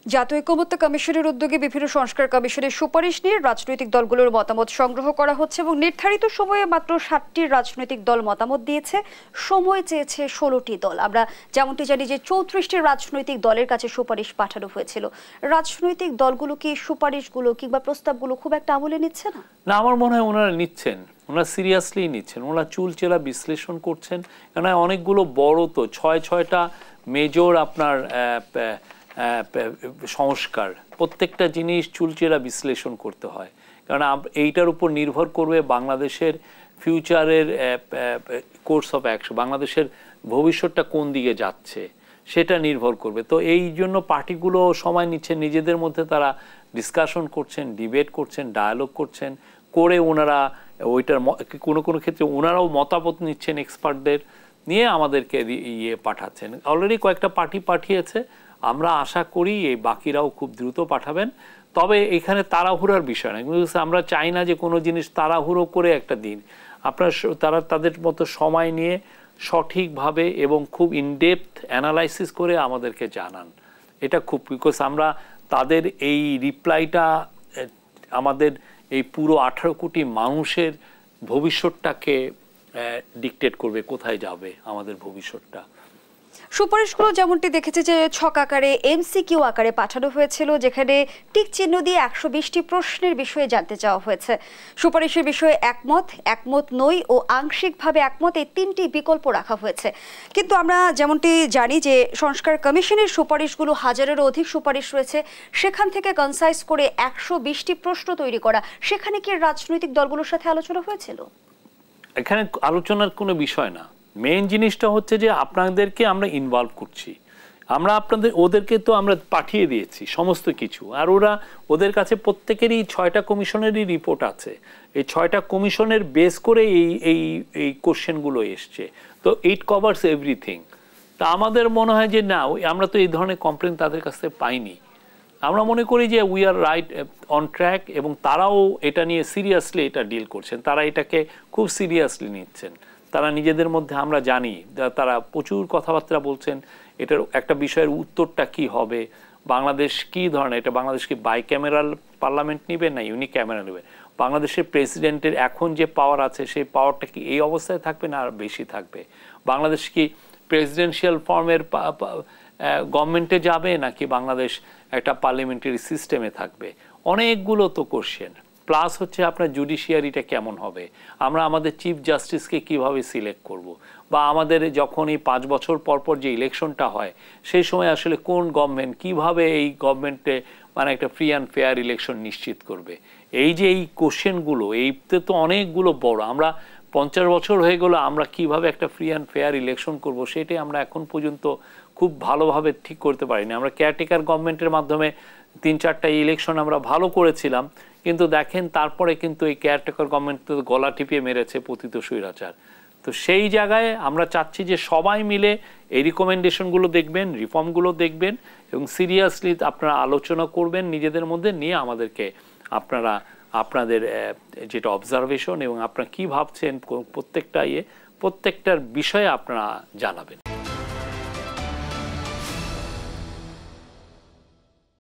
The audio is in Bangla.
জাতীয় ঐকমত্য কমিশনের উদ্যোগে বিভিন্ন সংস্কার কমিশনের সুপারিশ নিয়ে রাজনৈতিক দলগুলোর মতামত সংগ্রহ করা হচ্ছে এবং নির্ধারিত সময়ে মাত্র 7টি রাজনৈতিক দল মতামত দিয়েছে। সময় চেয়েছে 16টি দল। আমরা যেমনটি জানি যে 34টি রাজনৈতিক দলের কাছে সুপারিশ পাঠানো হয়েছিল। রাজনৈতিক দলগুলো কি সুপারিশগুলো কিংবা প্রস্তাবগুলো খুব একটা আমলে নিচ্ছে না? না, আমার মনে হয় ওনারা নিচ্ছেন, ওনারা সিরিয়াসলি নিচ্ছেন, ওনারা চুলচেরা বিশ্লেষণ করছেন। কেন অনেকগুলো বড় তো ছয়টা মেজর আপনার সংস্কার, প্রত্যেকটা জিনিস চুলচেরা বিশ্লেষণ করতে হয়, কারণ এইটার উপর নির্ভর করবে বাংলাদেশের ফিউচারের কোর্স অফ অ্যাকশন, বাংলাদেশের ভবিষ্যৎটা কোন দিকে যাচ্ছে সেটা নির্ভর করবে। তো এই জন্য পার্টিগুলো সময় নিচ্ছেন, নিজেদের মধ্যে তারা ডিসকাশন করছেন, ডিবেট করছেন, ডায়ালগ করছেন, করে ওনারা ওইটার কোনো ক্ষেত্রে ওনারাও মতামত নিচ্ছেন, এক্সপার্টদের নিয়ে আমাদেরকে পাঠাচ্ছেন। অলরেডি কয়েকটা পার্টি পাঠিয়েছে, আমরা আশা করি এই বাকিরাও খুব দ্রুত পাঠাবেন। তবে এখানে তাড়াহুড়োর বিষয় না, আমরা চাই না যে কোনো জিনিস তাড়াহুড়ো করে একটা দিন। তারা তাদের মতো সময় নিয়ে সঠিকভাবে এবং খুব ইনডেপথ অ্যানালাইসিস করে আমাদেরকে জানান। এটা খুব, বিকজ আমরা তাদের এই রিপ্লাইটা আমাদের এই পুরো 18 কোটি মানুষের ভবিষ্যৎটাকে ডিকটেট করবে, কোথায় যাবে আমাদের ভবিষ্যৎটা। সুপারিশগুলো যেমনটি দেখেছে যে ছক আকারে, এমসিকিউ আকারে পাঠানো হয়েছিল, যেখানে টিক চিহ্ন দিয়ে 120টি প্রশ্নের বিষয়ে জানতে চাওয়া হয়েছে। সুপারিশের বিষয়ে একমত, একমত নই ও আংশিকভাবে একমত, এই 3টি বিকল্প রাখা হয়েছে। কিন্তু আমরা যেমনটি জানি যে সংস্কার কমিশনের সুপারিশগুলো হাজারেরও অধিক সুপারিশ রয়েছে, সেখান থেকে কনসাইজ করে 120টি প্রশ্ন তৈরি করা। সেখানে কি রাজনৈতিক দলগুলোর সাথে আলোচনা হয়েছিল? এখানে আলোচনার কোনো বিষয় না, মেইন জিনিসটা হচ্ছে যে আপনাদেরকে আমরা ইনভলভ করছি। আমরা ওদেরকে তো আমরা পাঠিয়ে দিয়েছি সমস্ত কিছু, আর ওদের কাছে প্রত্যেকেরই 6টা কমিশনেরই রিপোর্ট আছে। এই 6টা কমিশনের বেস করে এই কোশ্চেনগুলো এসছে। তো ইট কভারস এভরিথিং। তা আমাদের মনে হয় যে না, আমরা তো এই ধরনের কমপ্লেন তাদের কাছ থেকে পাইনি। আমরা মনে করি যে we are right on track, এবং তারাও এটা নিয়ে সিরিয়াসলি এটা ডিল করছেন, তারা এটাকে খুব সিরিয়াসলি নিচ্ছেন। তারা নিজেদের মধ্যে, আমরা জানি তারা প্রচুর কথাবার্তা বলছেন এটার একটা বিষয়ের উত্তরটা কি হবে, বাংলাদেশ কি ধরনের, এটা বাংলাদেশ কি বাই ক্যামেরাল পার্লামেন্ট নেবে না ইউনি ক্যামেরা নেবে, বাংলাদেশের প্রেসিডেন্টের এখন যে পাওয়ার আছে সেই পাওয়ারটা কি এই অবস্থায় থাকবে না আর বেশি থাকবে, বাংলাদেশ কি প্রেসিডেন্সিয়াল ফর্মের গভর্নমেন্টে যাবে নাকি বাংলাদেশ একটা পার্লামেন্টারি সিস্টেমে থাকবে। অনেকগুলো তো কোশ্চেন। প্লাস হচ্ছে আপনার জুডিশিয়ারিটা কেমন হবে, আমরা আমাদের চিফ জাস্টিসকে কিভাবে সিলেক্ট করব, বা আমাদের যখন এই 5 বছর পর যে ইলেকশনটা হয় সেই সময় আসলে কোন গভর্নমেন্ট কিভাবে এই গভর্নমেন্টে মানে একটা ফ্রি অ্যান্ড ফেয়ার ইলেকশন নিশ্চিত করবে। এই যে এই কোশ্চেনগুলো, এইতে তো অনেকগুলো বড়। আমরা 50 বছর হয়ে গেল, আমরা কিভাবে একটা ফ্রি অ্যান্ড ফেয়ার ইলেকশন করব সেটাই আমরা এখন পর্যন্ত খুব ভালোভাবে ঠিক করতে পারিনি। আমরা কেয়ারটেকার গভর্নমেন্টের মাধ্যমে 3-4টা ইলেকশন আমরা ভালো করেছিলাম, কিন্তু দেখেন তারপরে কিন্তু এই কেয়ারটেকার গভর্নমেন্ট তো গলা টিপিয়ে মেরেছে পতিত স্বৈরাচার। তো সেই জায়গায় আমরা চাচ্ছি যে সবাই মিলে এই রিকমেন্ডেশনগুলো দেখবেন, রিফর্মগুলো দেখবেন এবং সিরিয়াসলি আপনারা আলোচনা করবেন নিজেদের মধ্যে নিয়ে, আমাদেরকে আপনারা আপনাদের যেটা অবজারভেশন এবং আপনারা কী ভাবছেন প্রত্যেকটার বিষয়ে আপনারা জানাবেন।